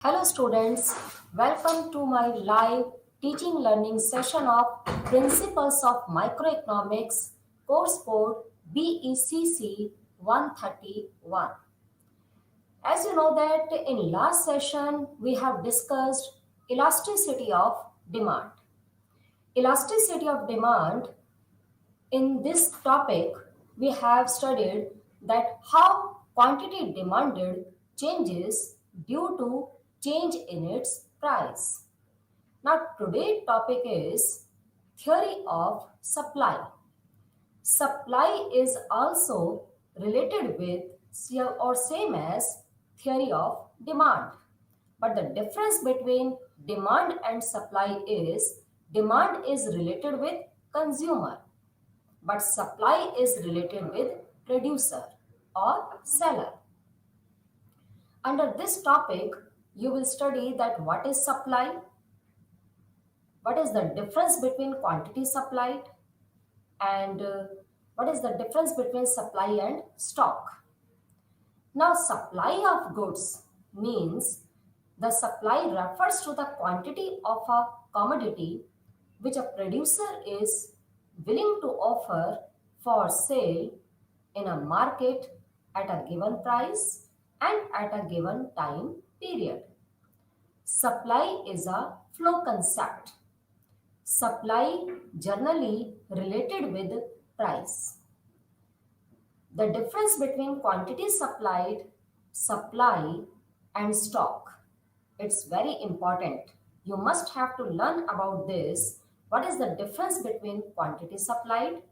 Hello students, welcome to my live teaching learning session of Principles of Microeconomics course code BECC 131. As you know that in last session we have discussed elasticity of demand. Elasticity of demand, in this topic we have studied that how quantity demanded changes due to change in its price. Now today's topic is theory of supply. Supply is also related with or same as theory of demand. But the difference between demand and supply is demand is related with consumer, but supply is related with producer or seller. Under this topic, you will study that what is supply, what is the difference between quantity supplied, and what is the difference between supply and stock. Now, supply of goods means the supply refers to the quantity of a commodity which a producer is willing to offer for sale in a market at a given price and at a given time period. Supply is a flow concept. Supply generally related with price. The difference between quantity supplied, supply, and stock. It's very important. You must have to learn about this. What is the difference between quantity supplied,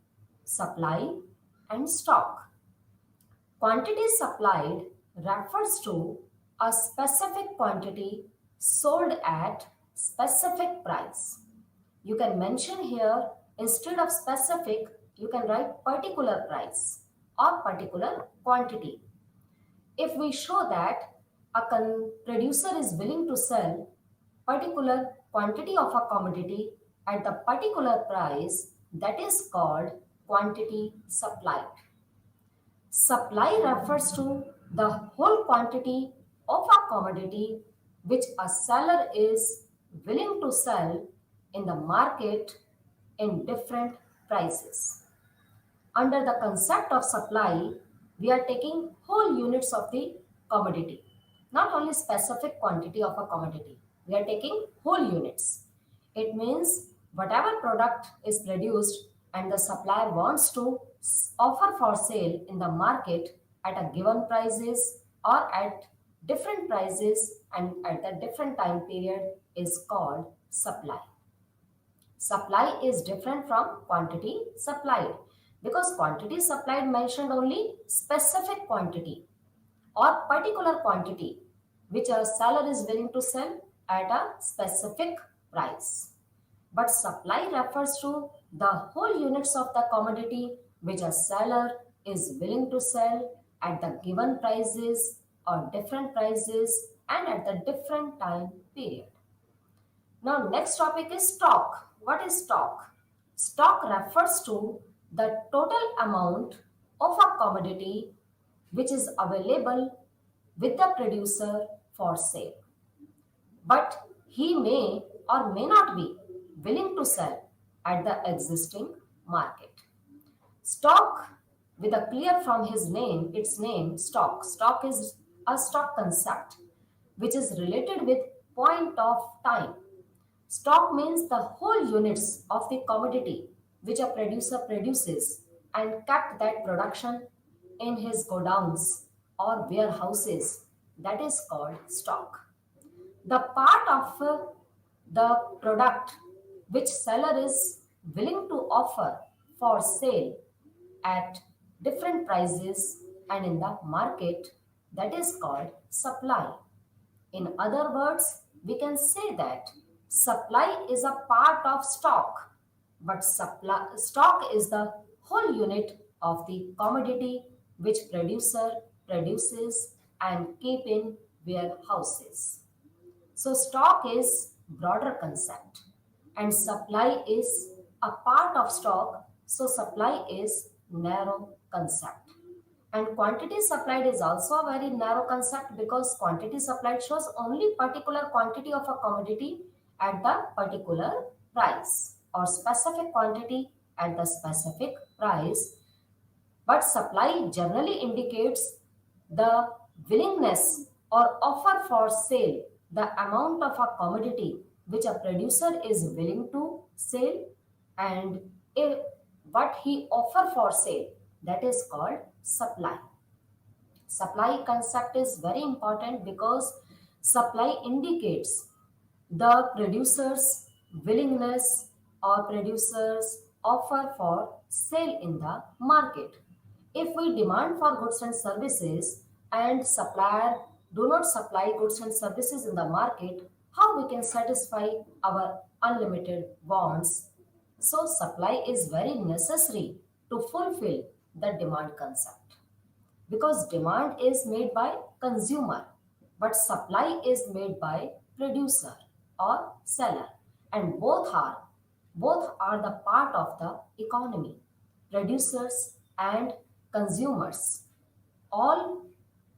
supply, and stock? Quantity supplied refers to a specific quantity sold at specific price. You can mention here, instead of specific, you can write particular price or particular quantity. If we show that a producer is willing to sell particular quantity of a commodity at the particular price, that is called quantity supplied. Supply refers to the whole quantity of a commodity which a seller is willing to sell in the market in different prices. Under the concept of supply, we are taking whole units of the commodity, not only specific quantity of a commodity. We are taking whole units. It means whatever product is produced and the supplier wants to offer for sale in the market at a given prices or at different prices and at a different time period is called supply. Supply is different from quantity supplied because quantity supplied mentioned only specific quantity or particular quantity which a seller is willing to sell at a specific price. But supply refers to the whole units of the commodity which a seller is willing to sell at the given prices or different prices and at the different time period. Now, next topic is stock. What is stock? Stock refers to the total amount of a commodity which is available with the producer for sale. But he may or may not be willing to sell at the existing market. Stock, with a clear from his name, its name, stock. Stock is a stock concept which is related with point of time. Stock means the whole units of the commodity which a producer produces and kept that production in his godowns or warehouses. That is called stock. The part of the product which seller is willing to offer for sale at different prices and in the market, that is called supply. In other words, we can say that supply is a part of stock, but stock is the whole unit of the commodity which producer produces and keep in warehouses. So stock is broader concept and supply is a part of stock, so supply is narrow concept. And quantity supplied is also a very narrow concept because quantity supplied shows only particular quantity of a commodity at the particular price or specific quantity at the specific price. But supply generally indicates the willingness or offer for sale, the amount of a commodity which a producer is willing to sell, and what he offer for sale, that is called supply. Supply concept is very important because supply indicates the producer's willingness or producer's offer for sale in the market. If we demand for goods and services and supplier do not supply goods and services in the market, how we can satisfy our unlimited wants? So supply is very necessary to fulfill the demand concept because demand is made by consumer but supply is made by producer or seller, and both are the part of the economy. Producers and consumers all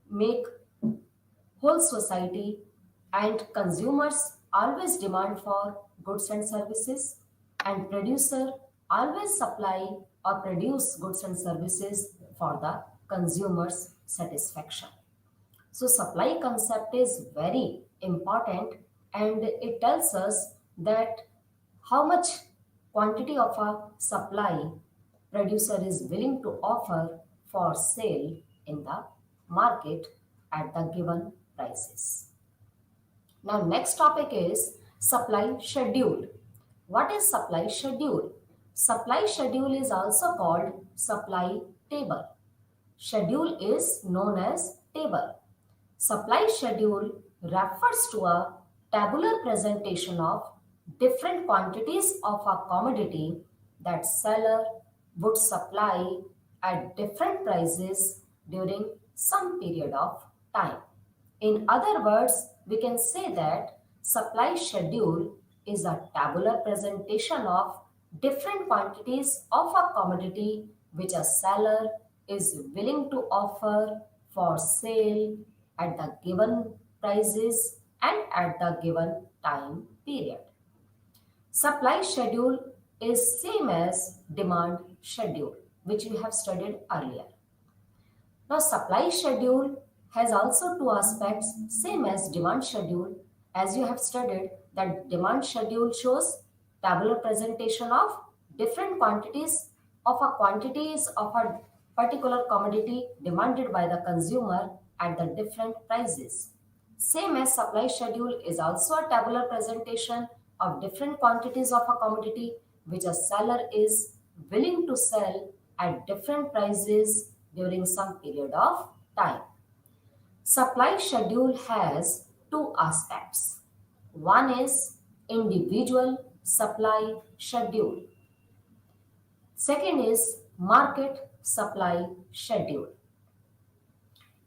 make whole society, and consumers always demand for goods and services, and producer always supply or produce goods and services for the consumer's satisfaction. So supply concept is very important, and it tells us that how much quantity of a supply producer is willing to offer for sale in the market at the given prices. Now next topic is supply schedule. What is supply schedule? Supply schedule is also called supply table. Schedule is known as table. Supply schedule refers to a tabular presentation of different quantities of a commodity that seller would supply at different prices during some period of time. In other words, we can say that supply schedule is a tabular presentation of different quantities of a commodity which a seller is willing to offer for sale at the given prices and at the given time period. Supply schedule is same as demand schedule, which we have studied earlier. Now, supply schedule has also two aspects, same as demand schedule. As you have studied, that demand schedule shows tabular presentation of different quantities of a particular commodity demanded by the consumer at the different prices. Same as supply schedule is also a tabular presentation of different quantities of a commodity which a seller is willing to sell at different prices during some period of time. Supply schedule has two aspects. One is individual supply schedule. Second is market supply schedule.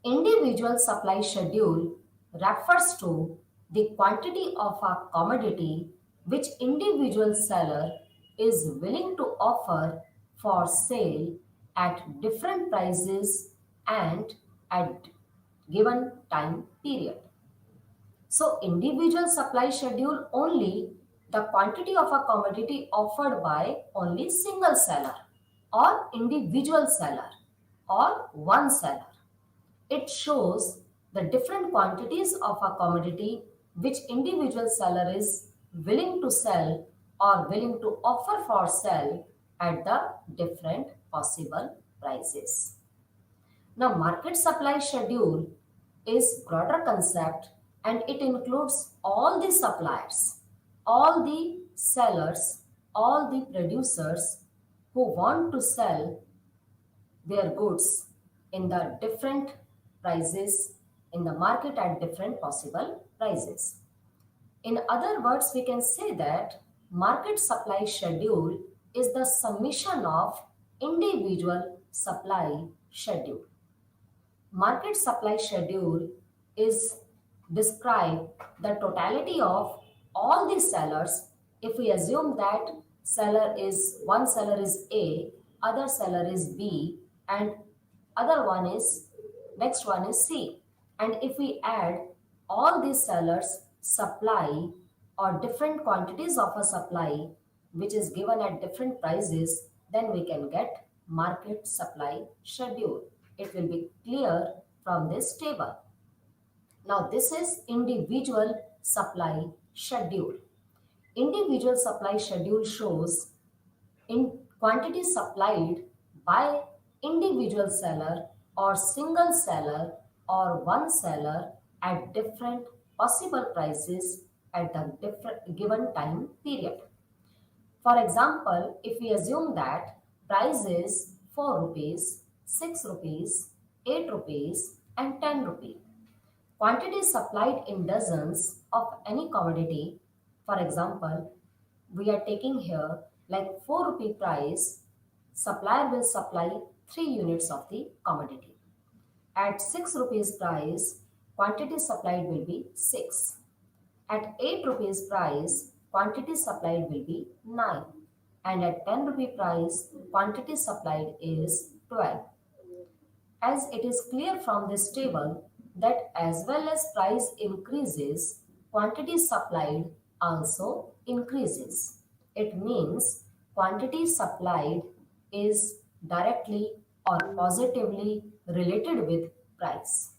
Individual supply schedule refers to the quantity of a commodity which individual seller is willing to offer for sale at different prices and at given time period. So individual supply schedule only the quantity of a commodity offered by only single seller or individual seller or one seller. It shows the different quantities of a commodity which individual seller is willing to sell or willing to offer for sale at the different possible prices. Now, market supply schedule is broader concept and it includes all the suppliers, all the sellers, all the producers who want to sell their goods in the different prices in the market at different possible prices. In other words, we can say that market supply schedule is the summation of individual supply schedule. Market supply schedule is describe the totality of all the sellers. If we assume that one seller is A, other seller is B, and other one is, next one is C. And if we add all these sellers supply or different quantities of a supply which is given at different prices, then we can get market supply schedule. It will be clear from this table. Now this is individual supply schedule. Individual supply schedule shows in quantity supplied by individual seller or single seller or one seller at different possible prices at the different given time period. For example, if we assume that price is 4 rupees, 6 rupees, 8 rupees and 10 rupees. Quantity supplied in dozens of any commodity. For example, we are taking here like 4 rupee price, supplier will supply 3 units of the commodity. At 6 rupees price, quantity supplied will be 6. At 8 rupees price, quantity supplied will be 9. And at 10 rupee price, quantity supplied is 12. As it is clear from this table that as well as price increases, quantity supplied also increases. It means quantity supplied is directly or positively related with price.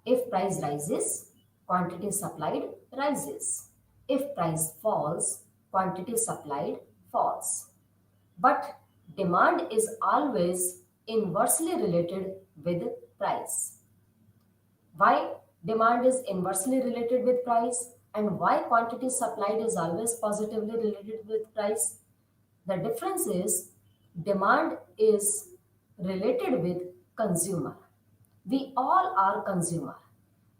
If price rises, quantity supplied rises. If price falls, quantity supplied falls. But demand is always inversely related with price. Why demand is inversely related with price and why quantity supplied is always positively related with price? The difference is demand is related with consumer. We all are consumer.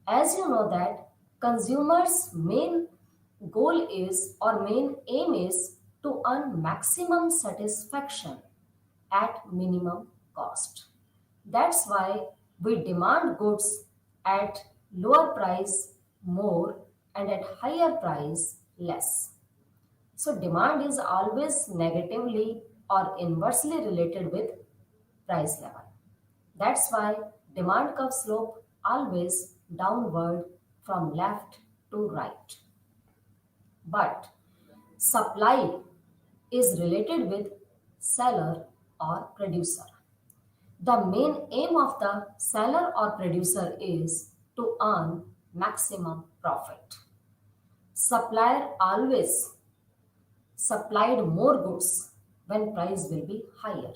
As you know that consumers' main goal is or main aim is to earn maximum satisfaction at minimum cost. That's why we demand goods at lower price more and at higher price less. So demand is always negatively or inversely related with price level. That's why demand curve slope always downward from left to right. But supply is related with seller or producer. The main aim of the seller or producer is to earn maximum profit. Supplier always supplied more goods when price will be higher,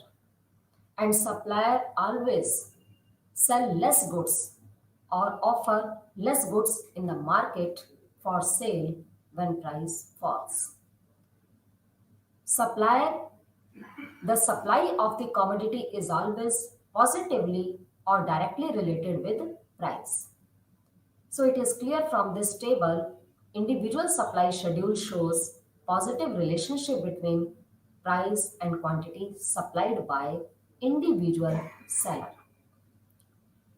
and supplier always sell less goods or offer less goods in the market for sale when price falls. Supplier, the supply of the commodity is always positively or directly related with price. So it is clear from this table, individual supply schedule shows positive relationship between price and quantity supplied by individual seller.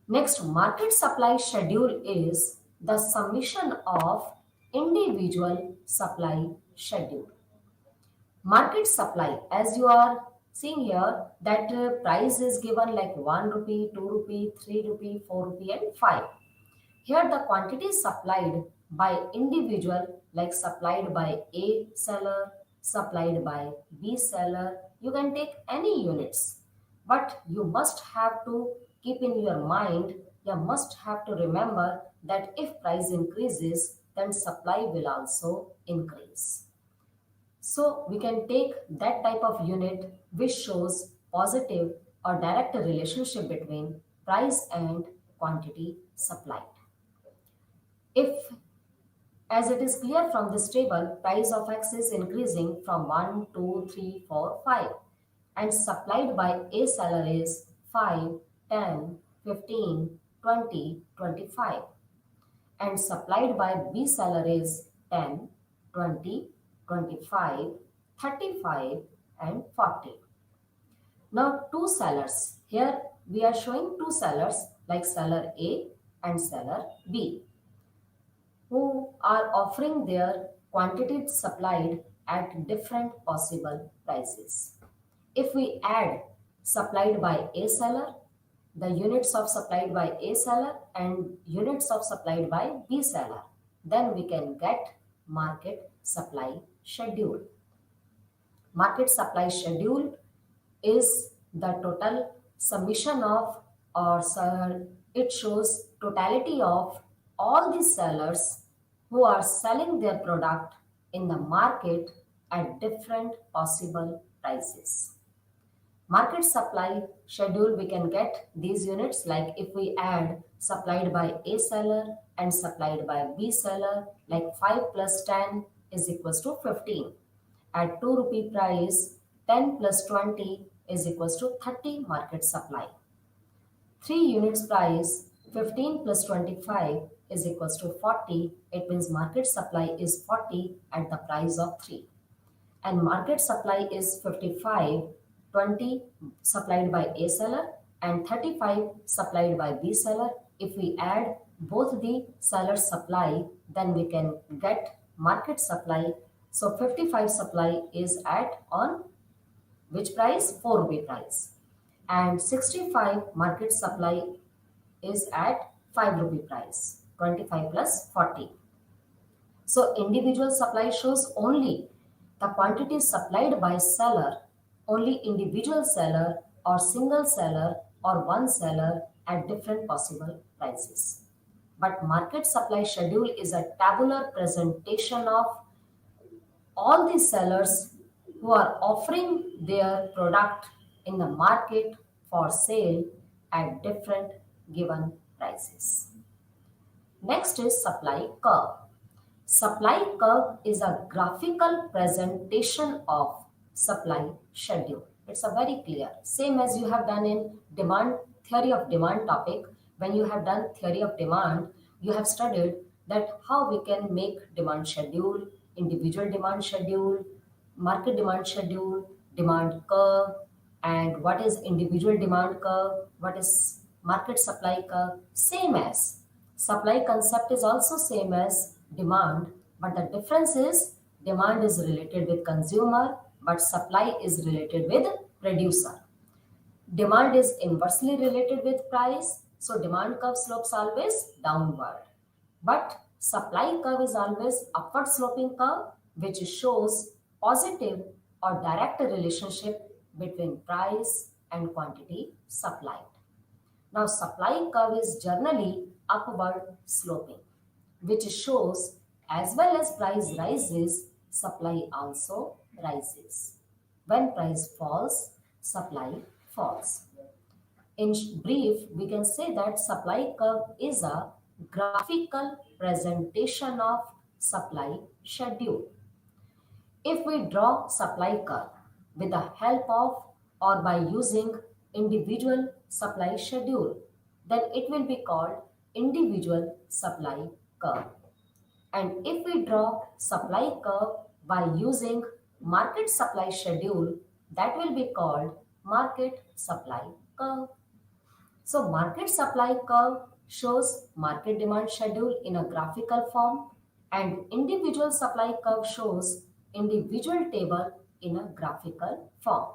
Next, market supply schedule is the summation of individual supply schedule. Market supply, as you are seeing here, that price is given like 1 rupee, 2 rupee, 3 rupee, 4 rupee and 5. Here the quantity supplied by individual, like supplied by A seller, supplied by B seller, you can take any units. But you must have to keep in your mind, you must have to remember that if price increases, then supply will also increase. So we can take that type of unit which shows positive or direct relationship between price and quantity supplied. If, as it is clear from this table, price of X is increasing from 1, 2, 3, 4, 5 and supplied by A seller is 5, 10, 15, 20, 25 and supplied by B seller is 10, 20, 25, 35 and 40. Now two sellers. Here we are showing two sellers like seller A and seller B who are offering their quantity supplied at different possible prices. If we add supplied by A seller, the units of supplied by A seller and units of supplied by B seller. Then we can get market supply schedule. Market supply schedule is the total summation of, it shows totality of all the sellers who are selling their product in the market at different possible prices. Market supply schedule, we can get these units like if we add supplied by A seller and supplied by B seller, like 5 plus 10 is equals to 15. At 2 rupee price, 10 plus 20 is equals to 30 market supply. 3 units price, 15 plus 25 is equals to 40. It means market supply is 40 at the price of 3. And market supply is 55, 20 supplied by A seller and 35 supplied by B seller. If we add both the seller's supply, then we can get market supply. So 55 supply is at on which price? 4 rupee price. And 65 market supply is at 5 rupee price. 25 plus 40. So individual supply shows only the quantity supplied by seller, only individual seller or single seller or one seller at different possible prices. But market supply schedule is a tabular presentation of all the sellers who are offering their product in the market for sale at different given prices. Next is supply curve. Supply curve is a graphical presentation of supply schedule. It's a very clear, same as you have done in demand theory of demand topic. When you have done theory of demand, you have studied that how we can make demand schedule, individual demand schedule, market demand schedule, demand curve, and what is individual demand curve, what is market supply curve. Same as supply concept is also same as demand, but the difference is demand is related with consumer, but supply is related with producer. Demand is inversely related with price, so demand curve slopes always downward. But supply curve is always upward sloping curve, which shows positive or direct relationship between price and quantity supplied. Now, supply curve is generally upward sloping, which shows as well as price rises, supply also rises. When price falls, supply falls. In brief, we can say that supply curve is a graphical presentation of supply schedule. If we draw supply curve with the help of or by using individual supply schedule, then it will be called individual supply curve. And if we draw supply curve by using market supply schedule, that will be called market supply curve. So market supply curve shows market demand schedule in a graphical form, and individual supply curve shows individual table in a graphical form.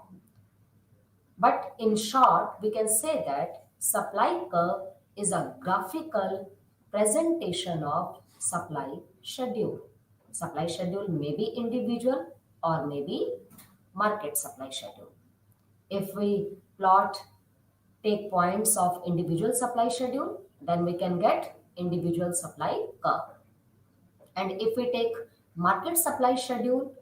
But in short, we can say that supply curve is a graphical presentation of supply schedule. Supply schedule may be individual or may be market supply schedule. If we plot, take points of individual supply schedule, then we can get individual supply curve. And if we take market supply schedule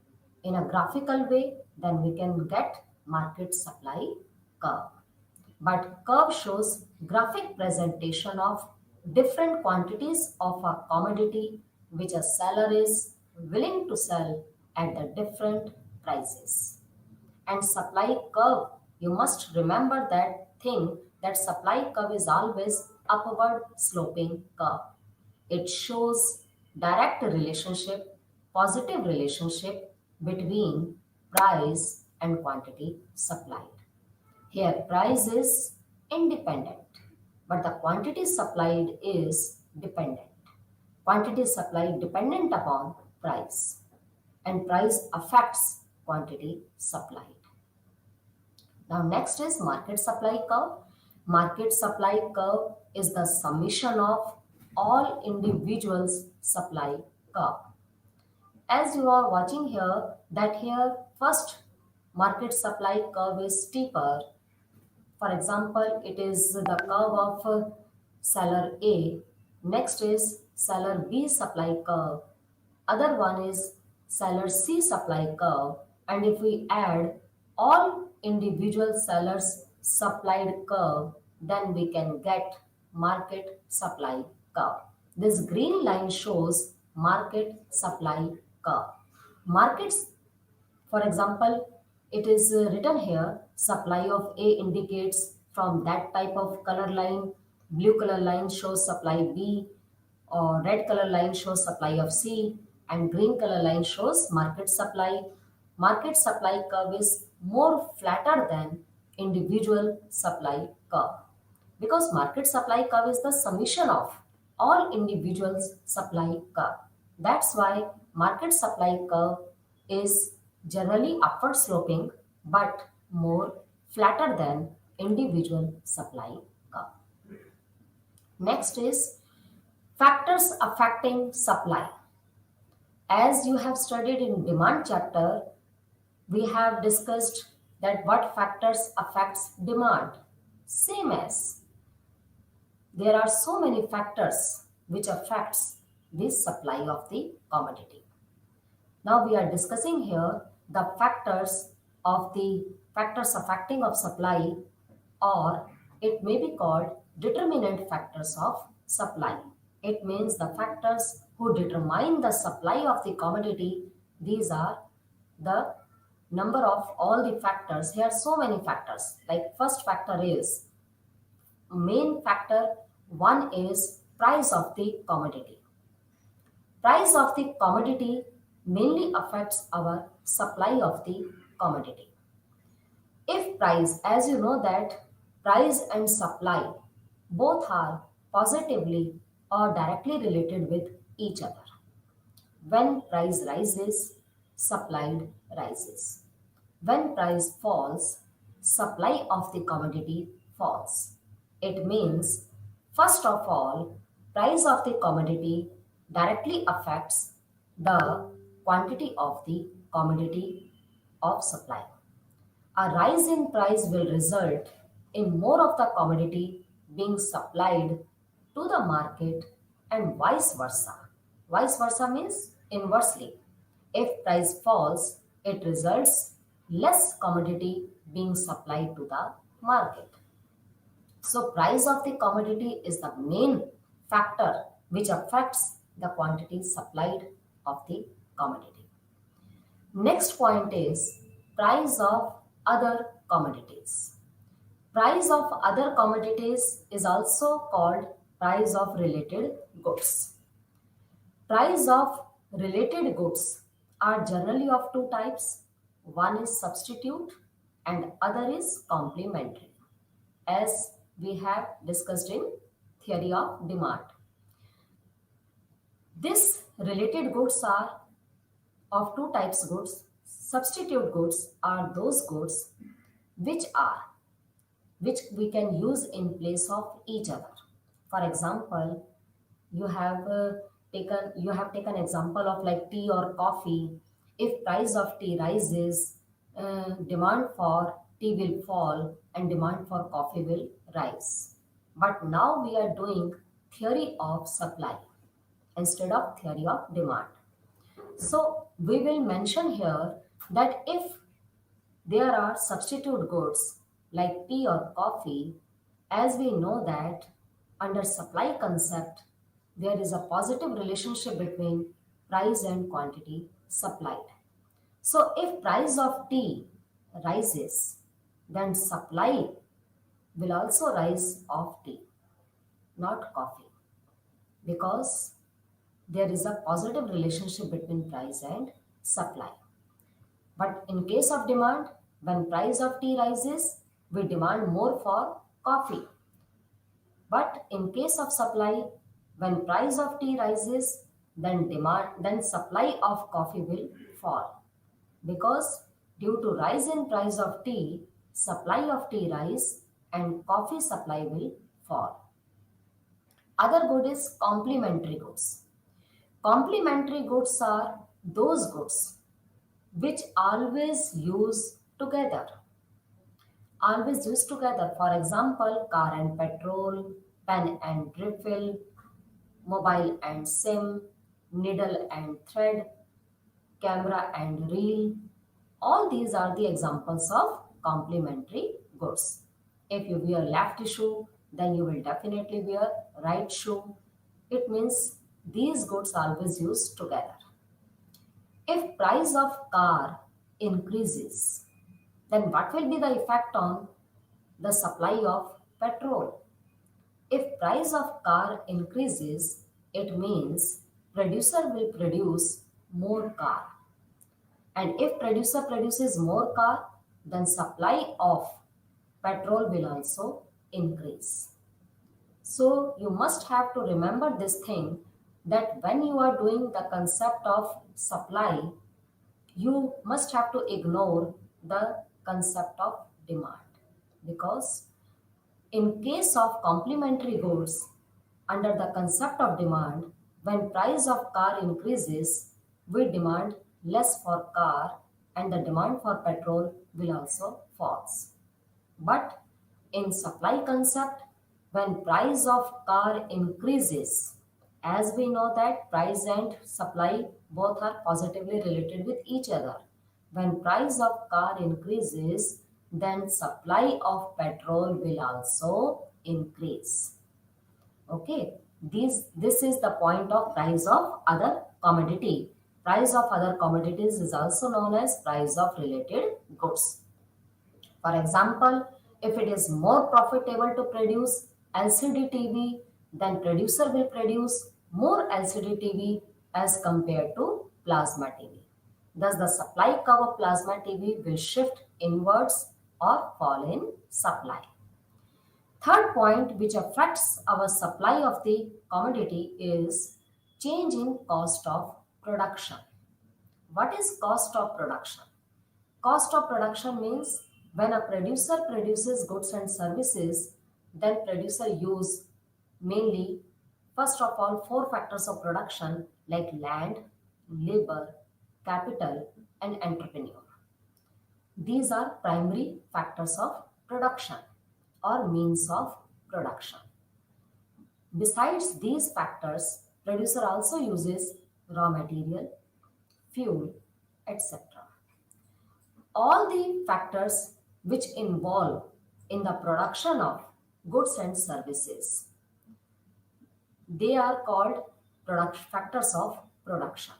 in a graphical way, then we can get market supply curve. But curve shows graphic presentation of different quantities of a commodity which a seller is willing to sell at the different prices. And supply curve, you must remember that thing, that supply curve is always upward sloping curve. It shows direct relationship, positive relationship between price and quantity supplied. Here price is independent, but the quantity supplied is dependent. Quantity supplied dependent upon price, and price affects quantity supplied. Now next is market supply curve. Market supply curve is the summation of all individuals supply curve. As you are watching here, that here first market supply curve is steeper. For example, it is the curve of seller A. Next is seller B supply curve. Other one is seller C supply curve. And if we add all individual sellers supplied curve, then we can get market supply curve. This green line shows market supply curve. Markets, for example, it is written here supply of A indicates from that type of color line, blue color line shows supply B, or red color line shows supply of C, and green color line shows market supply. Market supply curve is more flatter than individual supply curve because market supply curve is the summation of all individuals supply curve. That's why market supply curve is generally upward sloping but more flatter than individual supply curve. Next is factors affecting supply. As you have studied in demand chapter, we have discussed that what factors affects demand. Same as there are so many factors which affects the supply of the commodity. Now we are discussing here the factors affecting of supply, or it may be called determinant factors of supply. It means the factors who determine the supply of the commodity. These are the number of all the factors. Here are so many factors. Like first factor is main factor. One is price of the commodity. Price of the commodity mainly affects our supply of the commodity. If price, as you know that price and supply both are positively or directly related with each other. When price rises, supply rises. When price falls, supply of the commodity falls. It means, first of all, price of the commodity directly affects the quantity of the commodity of supply. A rise in price will result in more of the commodity being supplied to the market and vice versa. Vice versa means inversely. If price falls, it results less commodity being supplied to the market. So price of the commodity is the main factor which affects the quantity supplied of the commodity. Next point is price of other commodities. Price of other commodities is also called price of related goods. Price of related goods are generally of two types. One is substitute and other is complementary, as we have discussed in theory of demand. These related goods are of two types goods. Substitute goods are those goods which we can use in place of each other. For example, you have taken example of like tea or coffee. If price of tea rises, demand for tea will fall and demand for coffee will rise. But now we are doing theory of supply instead of theory of demand. So we will mention here that if there are substitute goods like tea or coffee, as we know that under supply concept, there is a positive relationship between price and quantity supplied. So if price of tea rises, then supply will also rise of tea, not coffee, because there is a positive relationship between price and supply. But in case of demand, when price of tea rises, we demand more for coffee. But in case of supply, when price of tea rises, then supply of coffee will fall. Because due to rise in price of tea, supply of tea rise and coffee supply will fall. Other good is complementary goods. Complementary goods are those goods which always use together. For example, car and petrol, pen and refill, mobile and SIM, needle and thread, camera and reel. All these are the examples of complementary goods. If you wear left shoe, then you will definitely wear right shoe. It means these goods always used together. If price of car increases, then what will be the effect on the supply of petrol? If price of car increases, it means producer will produce more car. And if producer produces more car, then supply of petrol will also increase. So you must have to remember this thing that when you are doing the concept of supply, you must have to ignore the concept of demand, because in case of complementary goods, under the concept of demand, when price of car increases, we demand less for car and the demand for petrol will also falls. But in supply concept, when price of car increases, as we know that price and supply both are positively related with each other. When price of car increases, then supply of petrol will also increase. Okay, this is the point of price of other commodity. Price of other commodities is also known as price of related goods. For example, if it is more profitable to produce LCD TV, then producer will produce more LCD TV as compared to plasma TV. Thus, the supply curve of plasma TV will shift inwards or fall in supply. Third point which affects our supply of the commodity is change in cost of production. What is cost of production? Cost of production means when a producer produces goods and services, then producer use mainly, first of all, four factors of production like land, labor, capital, and entrepreneur. These are primary factors of production or means of production. Besides these factors, producer also uses raw material, fuel, etc. All the factors which involve in the production of goods and services, they are called factors of production.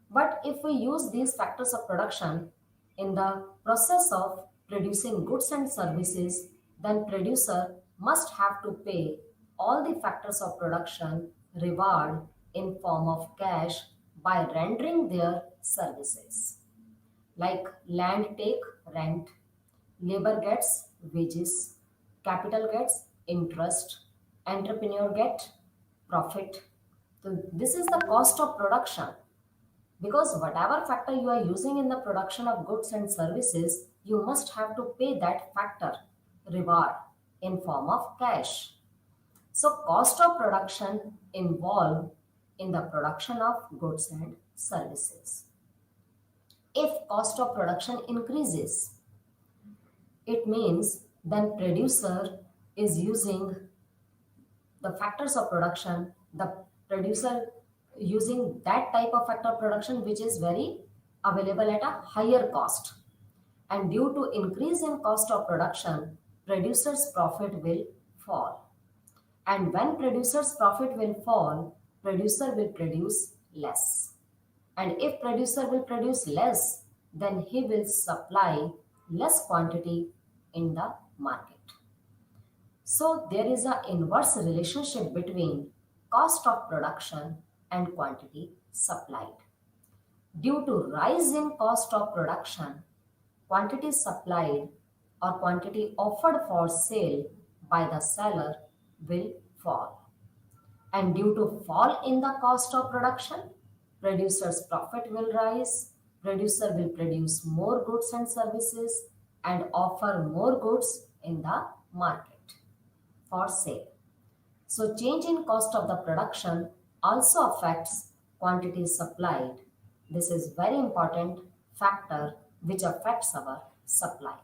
But if we use these factors of production in the process of producing goods and services, then producer must have to pay all the factors of production reward in form of cash by rendering their services. Like land take rent, labor gets wages, capital gets interest, entrepreneur get profit. So this is the cost of production, because whatever factor you are using in the production of goods and services, you must have to pay that factor reward in form of cash. So cost of production involved in the production of goods and services. If cost of production increases, it means then producer is using the factors of production, the producer using that type of factor of production which is very available at a higher cost. And due to increase in cost of production, producer's profit will fall. And when producer's profit will fall, producer will produce less. And if producer will produce less, then he will supply less quantity in the market. So there is an inverse relationship between cost of production and quantity supplied. Due to rise in cost of production, quantity supplied or quantity offered for sale by the seller will fall. And due to fall in the cost of production, producer's profit will rise, producer will produce more goods and services, and offer more goods in the market for sale. So change in cost of the production also affects quantity supplied. This is very important factor which affects our supply.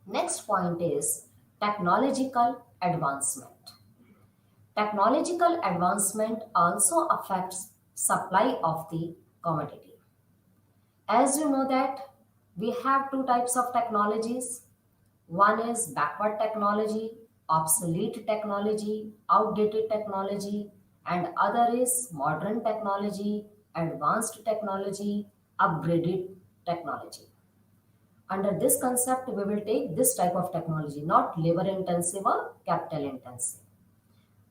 Next point is technological advancement. Technological advancement also affects supply of the commodity. As you know that we have two types of technologies. One is backward technology, obsolete technology, outdated technology, and other is modern technology, advanced technology, upgraded technology. Under this concept, we will take this type of technology, not labor intensive or capital intensive.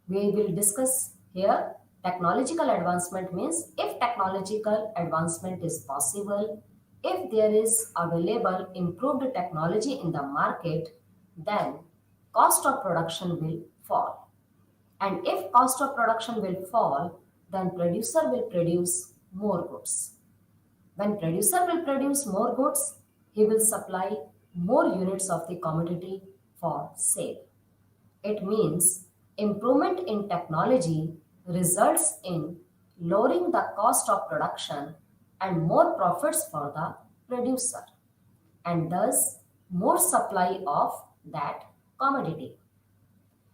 We will discuss here technological advancement means if technological advancement is possible, if there is available improved technology in the market, then cost of production will fall. And if cost of production will fall, then producer will produce more goods. When producer will produce more goods, he will supply more units of the commodity for sale. It means improvement in technology results in lowering the cost of production and more profits for the producer, and thus more supply of that commodity.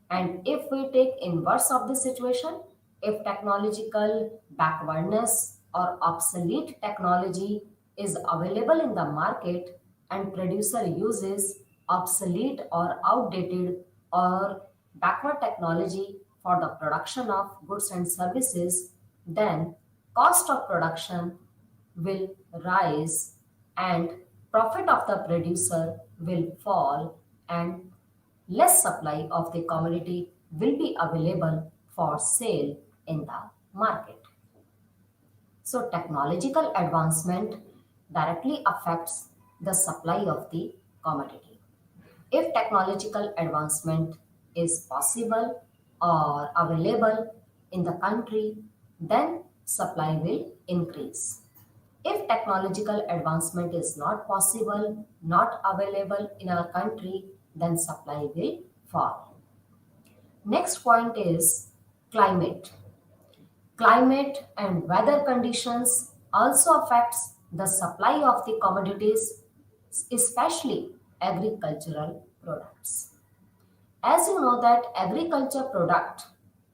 And if we take inverse of the situation, if technological backwardness or obsolete technology is available in the market and producer uses obsolete or outdated or backward technology for the production of goods and services, then cost of production will rise and profit of the producer will fall and less supply of the commodity will be available for sale in the market. So technological advancement directly affects the supply of the commodity. If technological advancement is possible or available in the country, then supply will increase. If technological advancement is not possible, not available in our country, then supply will fall. Next point is climate. Climate and weather conditions also affects the supply of the commodities, especially agricultural products. As you know that agriculture product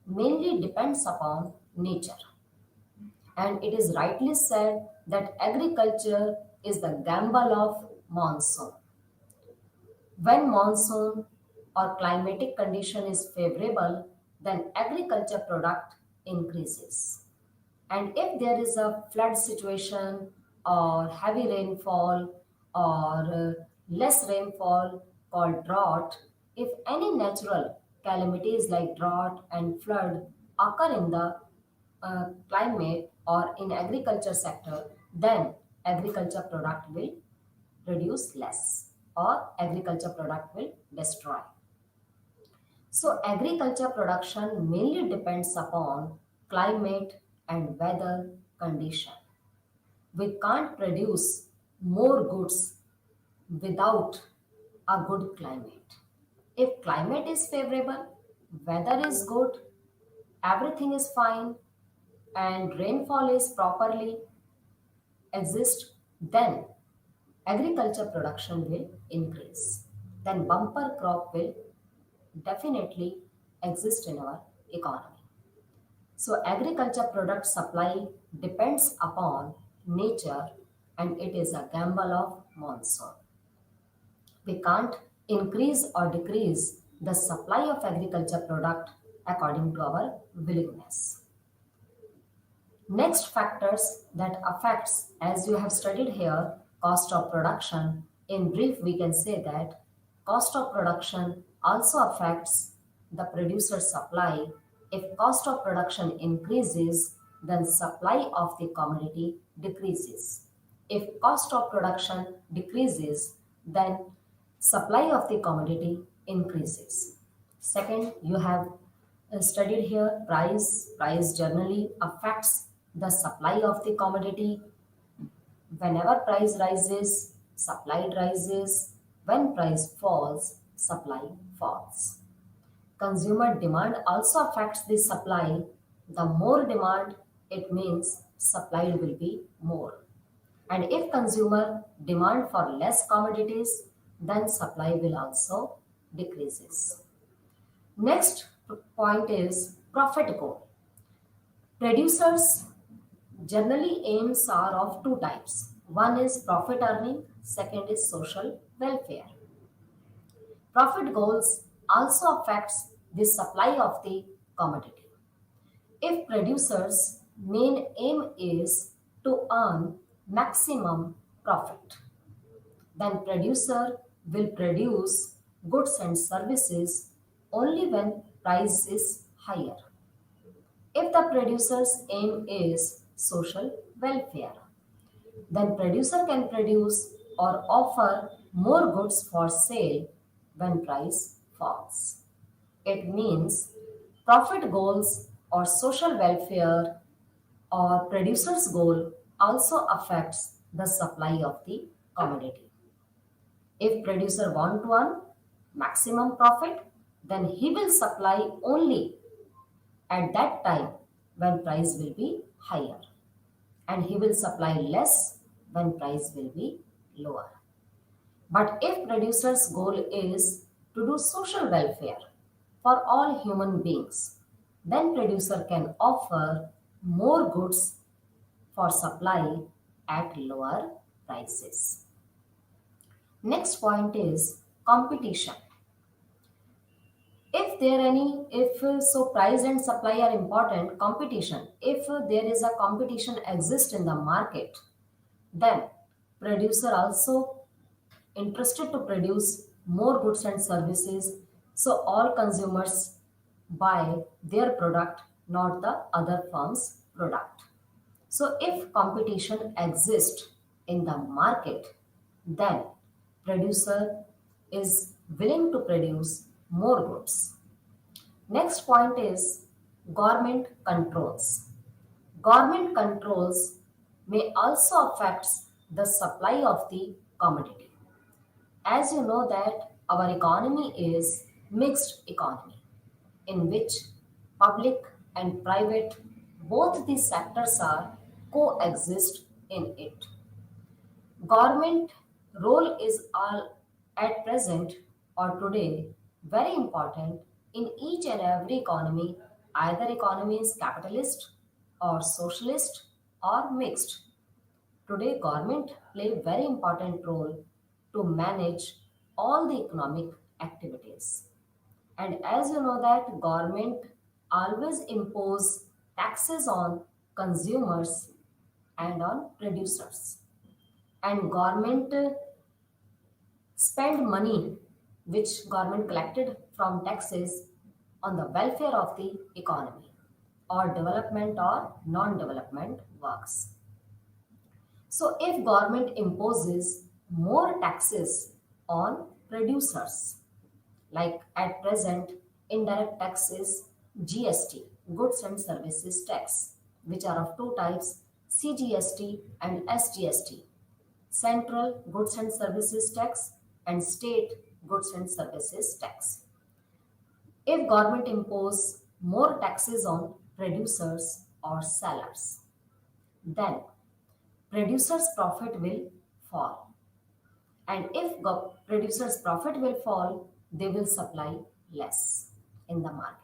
mainly depends upon nature, and it is rightly said that agriculture is the gamble of monsoon. When monsoon or climatic condition is favorable, then agriculture product increases. And if there is a flood situation or heavy rainfall or less rainfall called drought, if any natural calamities like drought and flood occur in the climate or in agriculture sector, then agriculture product will produce less or agriculture product will destroy. So agriculture production mainly depends upon climate and weather condition. We can't produce more goods without a good climate. If climate is favorable, weather is good, everything is fine, and rainfall is properly exist, then agriculture production will increase. Then bumper crop will definitely exist in our economy. So agriculture product supply depends upon nature and it is a gamble of monsoon. We can't increase or decrease the supply of agriculture product according to our willingness. Next factors that affects, as you have studied here, cost of production. In brief, we can say that cost of production also affects the producer supply. If cost of production increases, then supply of the commodity decreases. If cost of production decreases, then supply of the commodity increases. Second, you have studied here price. Price generally affects the supply of the commodity. Whenever price rises, supply rises. When price falls, supply falls. Consumer demand also affects the supply. The more demand, it means supply will be more. And if consumer demand for less commodities, then supply will also decreases. Next point is profit goal. Producers generally aims are of two types. One is profit earning, second is social welfare. Profit goals also affects the supply of the commodity. If producers' main aim is to earn maximum profit, then producer will produce goods and services only when price is higher. If the producer's aim is social welfare, then producer can produce or offer more goods for sale when price falls. It means profit goals or social welfare or producer's goal also affects the supply of the commodity. If producer want to earn maximum profit, then he will supply only at that time when price will be higher, and he will supply less when price will be lower. But if producer's goal is to do social welfare for all human beings, then producer can offer more goods for supply at lower prices. Next point is competition. If price and supply are important, competition. If there is a competition exist in the market, then producer also interested to produce more goods and services, so all consumers buy their product, not the other firm's product. So if competition exists in the market, then producer is willing to produce more goods. Next point is government controls. Government controls may also affect the supply of the commodity. As you know that our economy is mixed economy in which public and private both these sectors are coexist in it. Government role is all at present or today very important in each and every economy. Either economy is capitalist or socialist or mixed. Today government play very important role to manage all the economic activities. And as you know that government always impose taxes on consumers and on producers. And government spend money which government collected from taxes on the welfare of the economy or development or non-development works. So if government imposes more taxes on producers, like at present indirect taxes, GST, goods and services tax, which are of two types, CGST and SGST, central goods and services tax and state goods and services tax. If government impose more taxes on producers or sellers, then producers profit will fall, and if producers profit will fall, they will supply less in the market.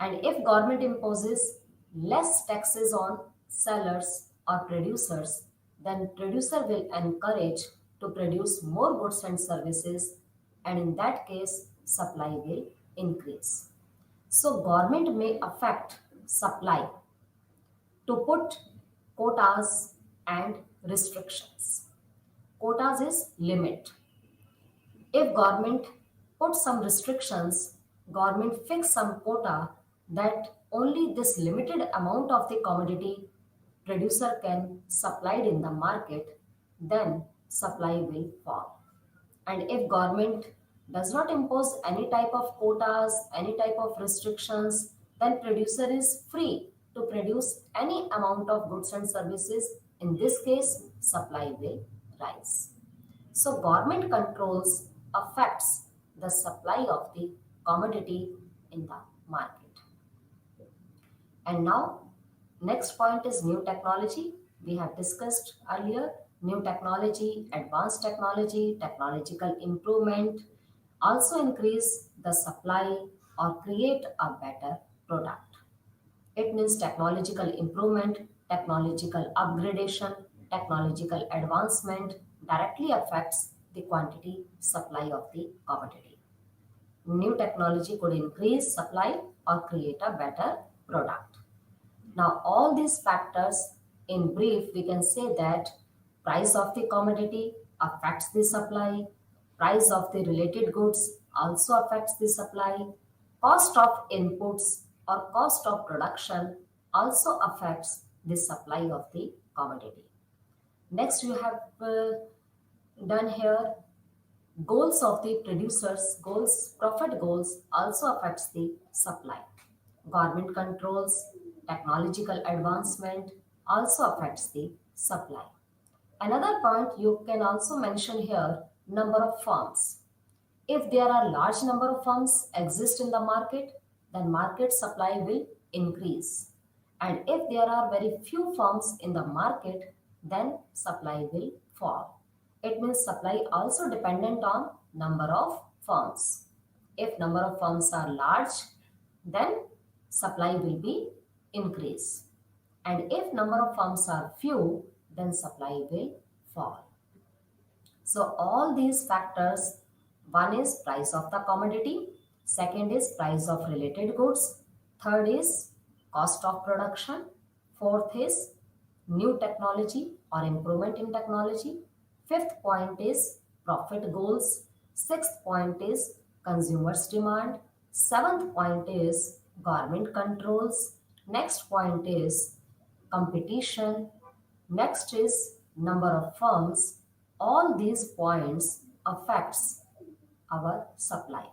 And if government imposes less taxes on sellers or producers, then producer will encourage to produce more goods and services, and in that case supply will increase. So government may affect supply to put quotas and restrictions. Quotas is limit. If government put some restrictions, government fix some quota that only this limited amount of the commodity producer can supply it in the market, then supply will fall. And if government does not impose any type of quotas, any type of restrictions, then producer is free to produce any amount of goods and services. In this case, supply will rise. So government controls affects the supply of the commodity in the market. And now, next point is new technology. We have discussed earlier new technology, advanced technology, technological improvement also increase the supply or create a better product. It means technological improvement, technological upgradation, technological advancement directly affects the quantity supply of the commodity. New technology could increase supply or create a better product. Now, all these factors, in brief, we can say that price of the commodity affects the supply, price of the related goods also affects the supply, cost of inputs or cost of production also affects the supply of the commodity. Next, you have done here goals of the producers, goals, profit goals also affects the supply. Government controls, technological advancement also affects the supply. Another point you can also mention here number of firms. If there are large number of firms exist in the market, then market supply will increase. And if there are very few firms in the market, then supply will fall. It means supply also dependent on number of firms. If number of firms are large, then supply will be increase. And if number of firms are few, then supply will fall. So all these factors, one is price of the commodity, second is price of related goods, third is cost of production, fourth is new technology or improvement in technology, fifth point is profit goals, sixth point is consumers demand, seventh point is government controls, next point is competition, next is number of firms. All these points affects our supply.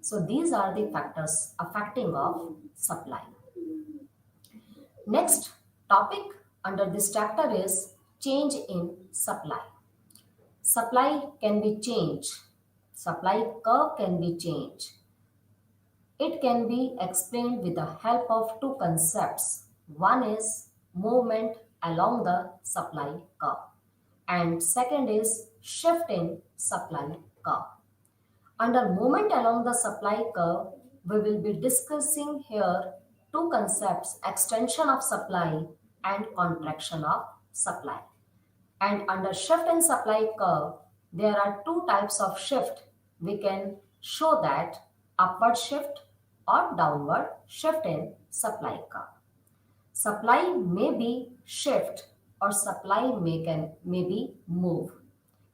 So these are the factors affecting of supply. Next topic under this chapter is change in supply. Supply can be changed. Supply curve can be changed. It can be explained with the help of two concepts. One is movement along the supply curve, and second is shift in supply curve. Under movement along the supply curve, we will be discussing here two concepts, extension of supply and contraction of supply. And under shift in supply curve, there are two types of shift. We can show that upward shift or downward shift in supply curve. Supply may be shift or supply may be move.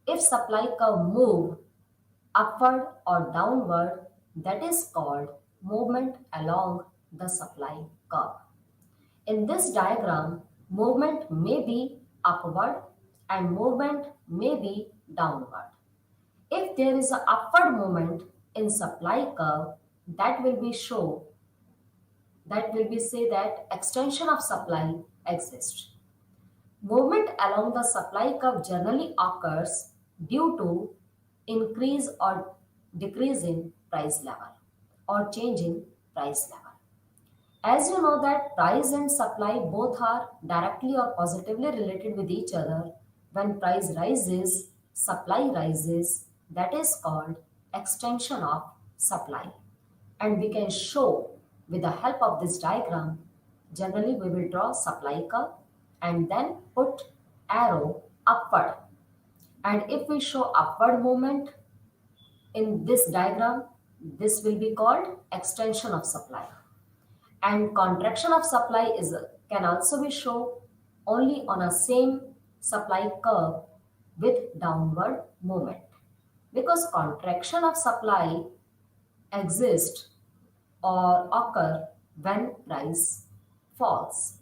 If supply curve move upward or downward, that is called movement along the supply curve. In this diagram, movement may be upward and movement may be downward. If there is an upward movement in supply curve, that will be say that extension of supply exists. Movement along the supply curve generally occurs due to increase or decrease in price level or change in price level. As you know that price and supply both are directly or positively related with each other. When price rises, supply rises. That is called extension of supply. And we can show with the help of this diagram. Generally, we will draw supply curve and then put arrow upward. And if we show upward movement in this diagram, this will be called extension of supply. And contraction of supply can also be shown only on a same supply curve with downward movement, because contraction of supply exists or occur when price falls.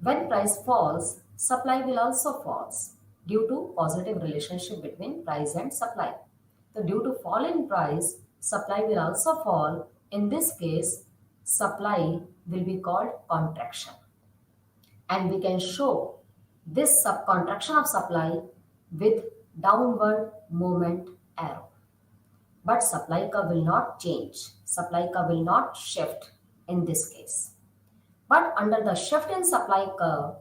When price falls, supply will also falls due to positive relationship between price and supply. So due to fall in price, supply will also fall. In this case, supply will be called contraction. And we can show this contraction of supply with downward movement arrow. But supply curve will not change. Supply curve will not shift in this case. But under the shift in supply curve,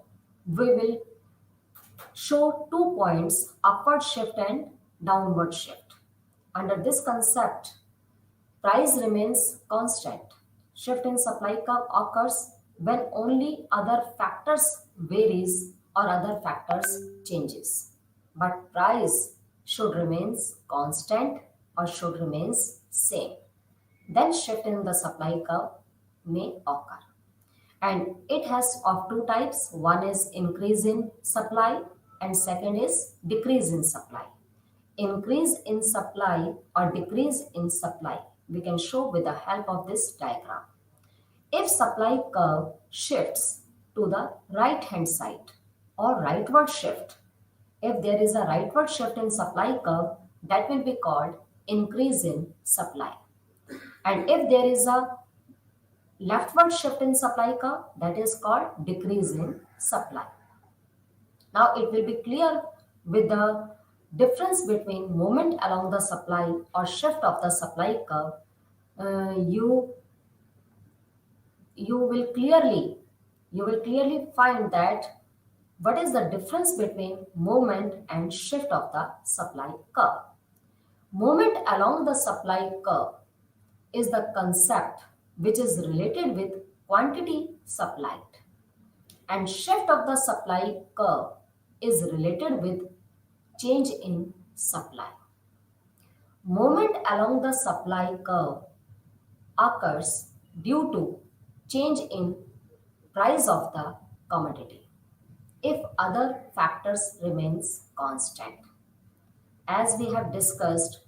we will show 2 points, upward shift and downward shift. Under this concept, price remains constant. Shift in supply curve occurs when only other factors varies or other factors changes. But price should remains constant or should remains same. Then shift in the supply curve may occur. And it has of two types. One is increase in supply and second is decrease in supply. Increase in supply or decrease in supply we can show with the help of this diagram. If supply curve shifts to the right hand side or rightward shift, if there is a rightward shift in supply curve, that will be called increase in supply. And if there is a leftward shift in supply curve, that is called decrease in supply. Now it will be clear with the difference between movement along the supply or shift of the supply curve. You will clearly find that what is the difference between movement and shift of the supply curve. Movement along the supply curve is the concept which is related with quantity supplied, and shift of the supply curve is related with change in supply. Movement along the supply curve occurs due to change in price of the commodity if other factors remains constant. As we have discussed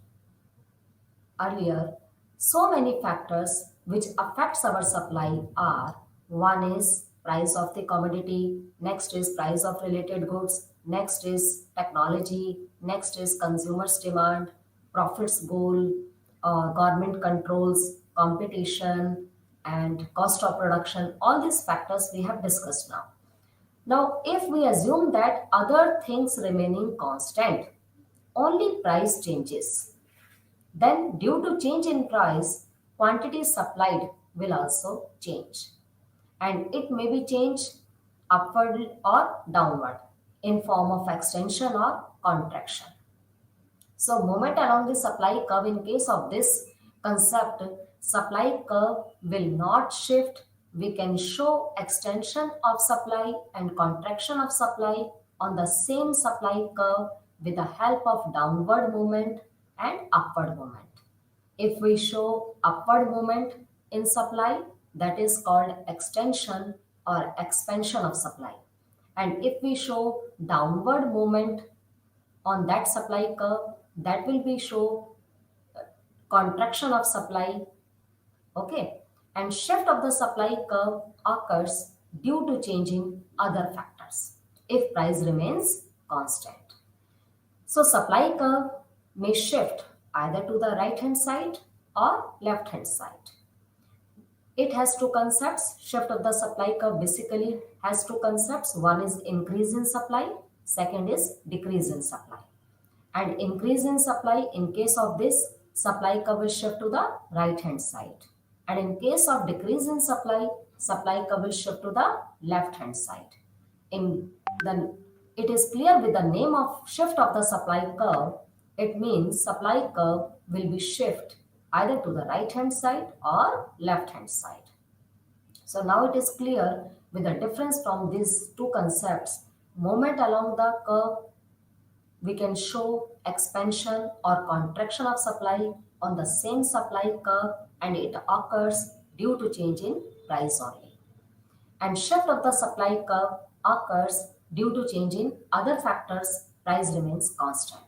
earlier, so many factors which affects our supply are: one is price of the commodity, next is price of related goods, next is technology, next is consumers demand, profits goal, government controls, competition, and cost of production. All these factors we have discussed now. Now, if we assume that other things remaining constant, only price changes, then due to change in price, quantity supplied will also change. And it may be changed upward or downward in form of extension or contraction. So movement along the supply curve, in case of this concept, supply curve will not shift. We can show extension of supply and contraction of supply on the same supply curve with the help of downward movement and upward movement. If we show upward movement in supply, that is called extension or expansion of supply. And if we show downward movement on that supply curve, that will be show contraction of supply. Okay. And shift of the supply curve occurs due to changing other factors if price remains constant. So supply curve may shift either to the right hand side or left hand side. It has two concepts. Shift of the supply curve basically has two concepts. One is increase in supply, second is decrease in supply. And increase in supply, in case of this, supply curve will shift to the right hand side. And in case of decrease in supply, supply curve will shift to the left hand side. It is clear with the name of shift of the supply curve, it means supply curve will be shift either to the right hand side or left hand side. So now it is clear with the difference from these two concepts. Movement along the curve, we can show expansion or contraction of supply on the same supply curve, and it occurs due to change in price only. And shift of the supply curve occurs due to change in other factors, price remains constant.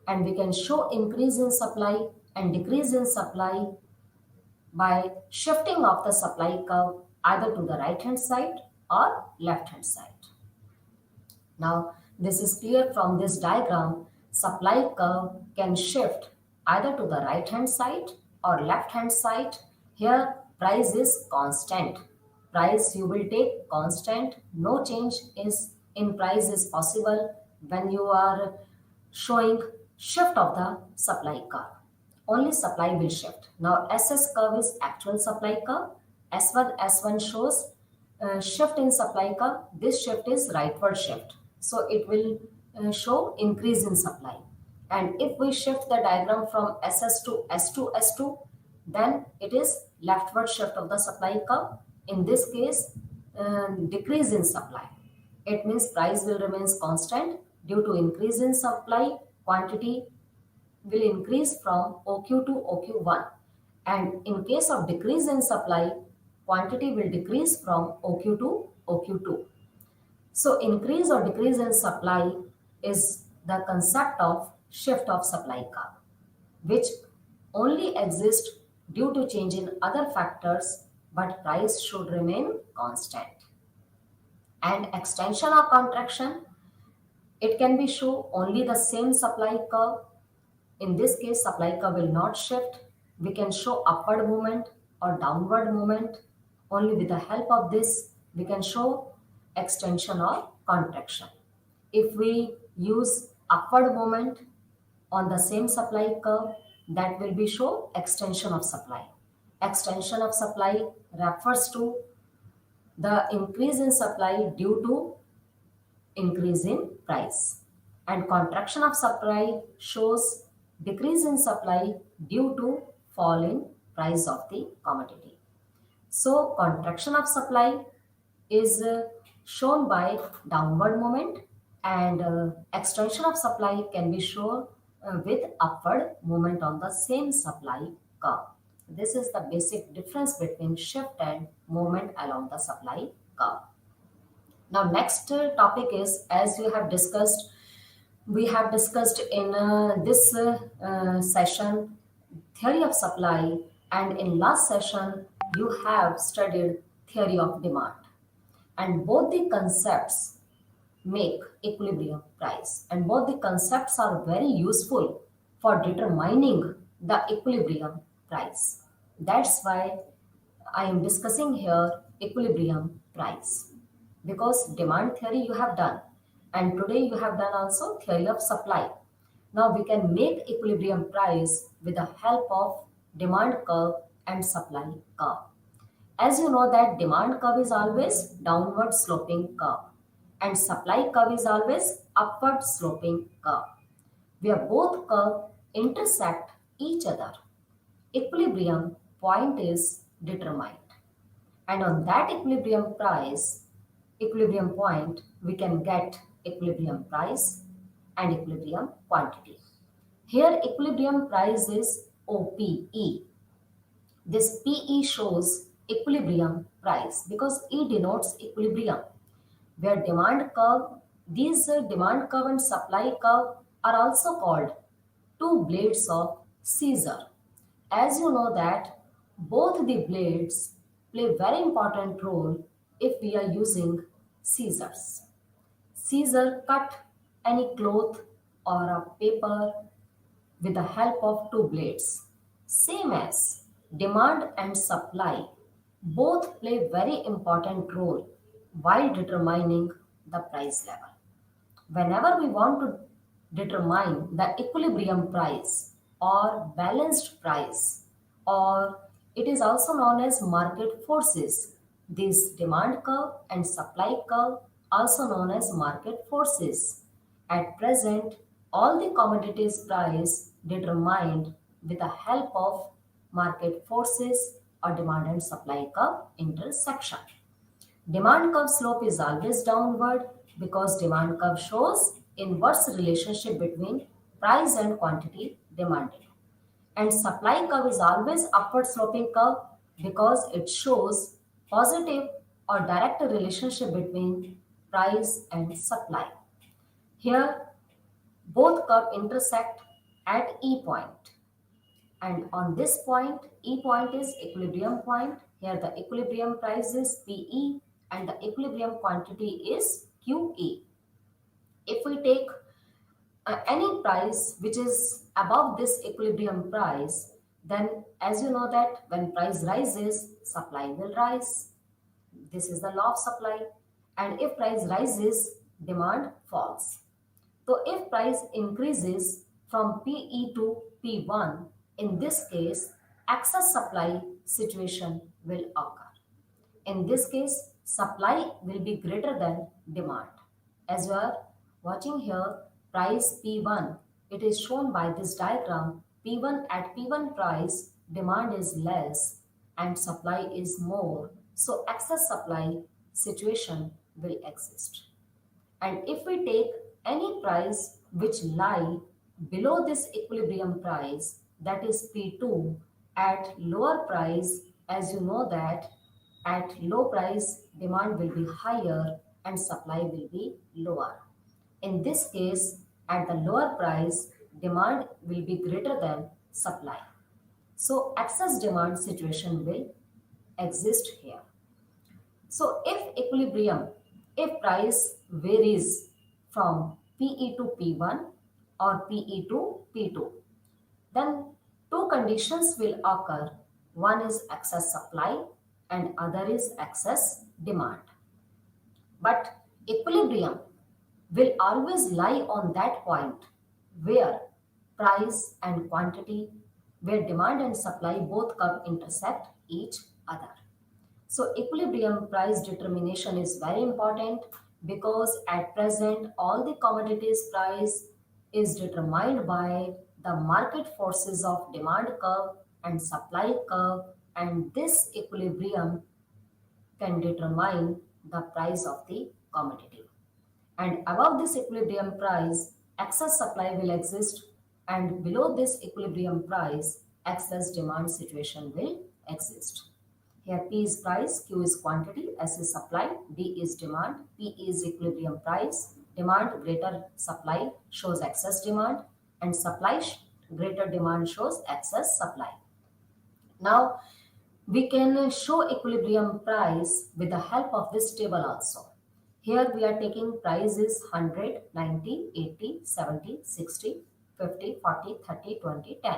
And we can show increase in supply and decrease in supply by shifting of the supply curve either to the right hand side or left hand side. Now, this is clear from this diagram. Supply curve can shift either to the right hand side or left hand side. Here, price is constant. Price you will take constant. No change is in price is possible when you are showing shift of the supply curve. Only supply will shift. Now SS curve is actual supply curve. S1 shows shift in supply curve. This shift is rightward shift. So it will show increase in supply. And if we shift the diagram from SS to S2, S2, then it is leftward shift of the supply curve. In this case, decrease in supply. It means price will remain constant due to increase in supply, quantity will increase from OQ to OQ1. And in case of decrease in supply, quantity will decrease from OQ to OQ2. So increase or decrease in supply is the concept of shift of supply curve, which only exists due to change in other factors, but price should remain constant. And extension or contraction, it can be show only the same supply curve. In this case, supply curve will not shift. We can show upward movement or downward movement. Only with the help of this, we can show extension or contraction. If we use upward movement on the same supply curve, that will be show extension of supply. Extension of supply refers to the increase in supply due to increase in price, and contraction of supply shows decrease in supply due to fall in price of the commodity. So contraction of supply is shown by downward movement, and extension of supply can be shown with upward movement on the same supply curve. This is the basic difference between shift and movement along the supply curve. Now, next topic is, as you have discussed, we have discussed in this session theory of supply, and in last session you have studied theory of demand, and both the concepts make equilibrium price, and both the concepts are very useful for determining the equilibrium price. That's why I am discussing here equilibrium price, because demand theory you have done, and today you have done also theory of supply. Now we can make equilibrium price with the help of demand curve and supply curve. As you know that demand curve is always downward sloping curve and supply curve is always upward sloping curve, where both curve intersect each other. Equilibrium point is determined, and on that equilibrium point, we can get equilibrium price and equilibrium quantity. Here equilibrium price is OPE. This PE shows equilibrium price because E denotes equilibrium, where demand curve, these demand curve and supply curve are also called two blades of scissor. As you know that both the blades play very important role if we are using scissors. Scissor cut any cloth or a paper with the help of two blades. Same as demand and supply both play very important role while determining the price level. Whenever we want to determine the equilibrium price or balanced price, or it is also known as market forces, this demand curve and supply curve also known as market forces. At present, all the commodities price determined with the help of market forces or demand and supply curve intersection. Demand curve slope is always downward because demand curve shows inverse relationship between price and quantity demanded. And supply curve is always upward sloping curve because it shows positive or direct relationship between price and supply. Here both curve intersect at E point. And on this point, E point is equilibrium point. Here the equilibrium price is PE and the equilibrium quantity is QE. If we take any price which is above this equilibrium price, then as you know that when price rises, supply will rise. This is the law of supply. And if price rises, demand falls. So if price increases from PE to P1, in this case, excess supply situation will occur. In this case, supply will be greater than demand. As you are watching here, price P1, it is shown by this diagram. P1 at P1 price, demand is less and supply is more. So excess supply situation will exist. And if we take any price which lie below this equilibrium price, that is P2, at lower price, as you know that at low price demand will be higher and supply will be lower. In this case, at the lower price, demand will be greater than supply. So excess demand situation will exist here. So if price varies from PE to P1 or PE to P2, then two conditions will occur. One is excess supply and other is excess demand. But equilibrium will always lie on that point where price and quantity, where demand and supply both come intersect each other. So equilibrium price determination is very important because at present all the commodities price is determined by the market forces of demand curve and supply curve, and this equilibrium can determine the price of the commodity. And above this equilibrium price, excess supply will exist, and below this equilibrium price, excess demand situation will exist. Here P is price, Q is quantity, S is supply, D is demand, P is equilibrium price. Demand greater supply shows excess demand, and supply greater demand shows excess supply. Now we can show equilibrium price with the help of this table also. Here we are taking price is 100, 90, 80, 70, 60, 50, 40, 30, 20, 10.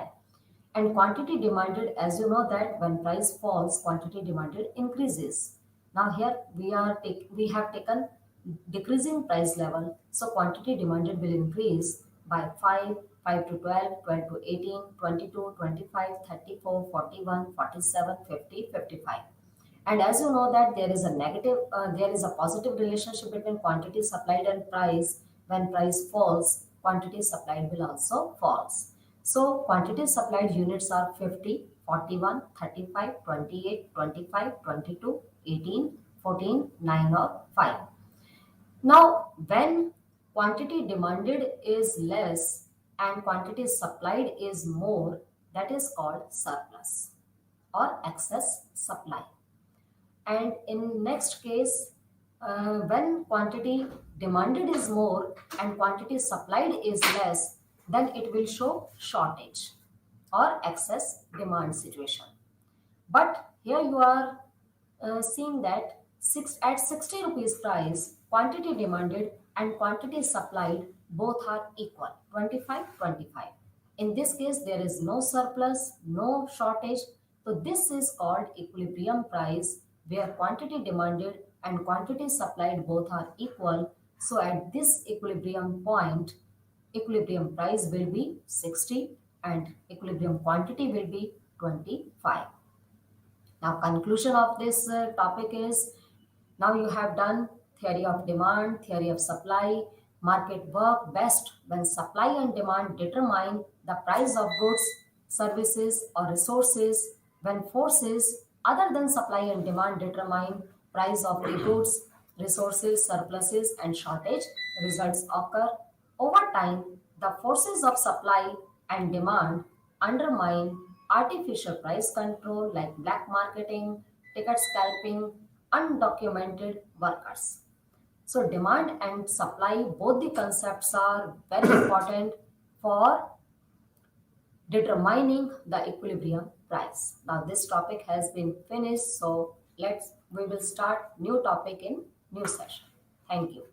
And quantity demanded, as you know that when price falls, quantity demanded increases. Now here we have taken decreasing price level, so quantity demanded will increase by 5, 5 to 12, 12 to 18, 22, 25, 34, 41, 47, 50, 55. And as you know that there is a positive relationship between quantity supplied and price. When price falls, quantity supplied will also falls. So quantity supplied units are 50, 41, 35, 28, 25, 22, 18, 14, 9 or 5. Now, when quantity demanded is less and quantity supplied is more, that is called surplus or excess supply. And in next case, when quantity demanded is more and quantity supplied is less, then it will show shortage or excess demand situation. But here you are seeing that at 60 rupees price, quantity demanded and quantity supplied both are equal, 25, 25. In this case, there is no surplus, no shortage. So this is called equilibrium price, where quantity demanded and quantity supplied both are equal. So at this equilibrium point, equilibrium price will be 60 and equilibrium quantity will be 25. Now conclusion of this topic is, now you have done theory of demand, theory of supply. Market work best when supply and demand determine the price of goods, services or resources. When forces other than supply and demand determine price of the goods, resources, surpluses and shortage, results occur. Over time, the forces of supply and demand undermine artificial price control like black marketing, ticket scalping, undocumented workers. So demand and supply, both the concepts are very important for determining the equilibrium price. Now this topic has been finished, so we will start new topic in new session. Thank you.